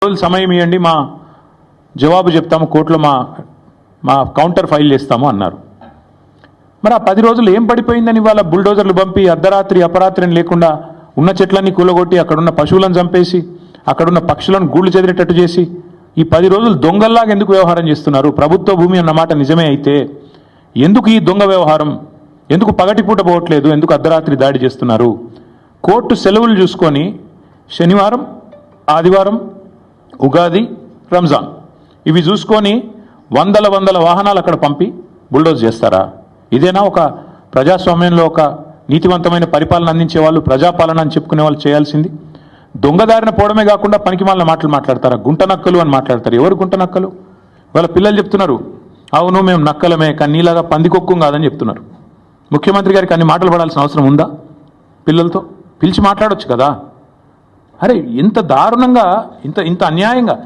రోజులు సమయం ఇవ్వండి, మా జవాబు చెప్తాము, కోర్టులో మా కౌంటర్ ఫైల్ చేస్తాము అన్నారు. మరి ఆ 10 రోజులు ఏం పడిపోయిందని ఇవాళ బుల్డోజర్లు పంపి అర్ధరాత్రి అపరాత్రి లేకుండా ఉన్న చెట్లన్నీ కూలగొట్టి అక్కడున్న పశువులను చంపేసి అక్కడున్న పక్షులను గూళ్ళు చెదిరేటట్టు చేసి ఈ 10 రోజులు దొంగల్లాగా ఎందుకు వ్యవహారం చేస్తున్నారు? ప్రభుత్వ భూమి అన్నమాట నిజమే అయితే ఎందుకు ఈ దొంగ వ్యవహారం? ఎందుకు పగటిపూట పోవట్లేదు? ఎందుకు అర్ధరాత్రి దాడి చేస్తున్నారు? కోర్టు సెలవులు చూసుకొని శనివారం, ఆదివారం, ఉగాది, రంజాన్ ఇవి చూసుకొని వందల వాహనాలు అక్కడ పంపి బుల్డోజ్ చేస్తారా? ఇదేనా ఒక ప్రజాస్వామ్యంలో ఒక నీతివంతమైన పరిపాలన అందించే వాళ్ళు, ప్రజాపాలన అని చెప్పుకునే వాళ్ళు చేయాల్సింది? దొంగదారిన పోవడమే కాకుండా పనికిమాలిన మాటలు మాట్లాడతారా? గుంట నక్కలు అని మాట్లాడతారు. ఎవరు గుంట నక్కలు? వాళ్ళ పిల్లలు చెప్తున్నారు, అవును మేము నక్కలమే, కానీ నీలాగా పందికొక్కు కాదని చెప్తున్నారు. ముఖ్యమంత్రి గారికి అన్ని మాటలు పడాల్సిన అవసరం ఉందా? పిల్లలతో పిలిచి మాట్లాడొచ్చు కదా. అరే ఇంత దారుణంగా, ఇంత అన్యాయంగా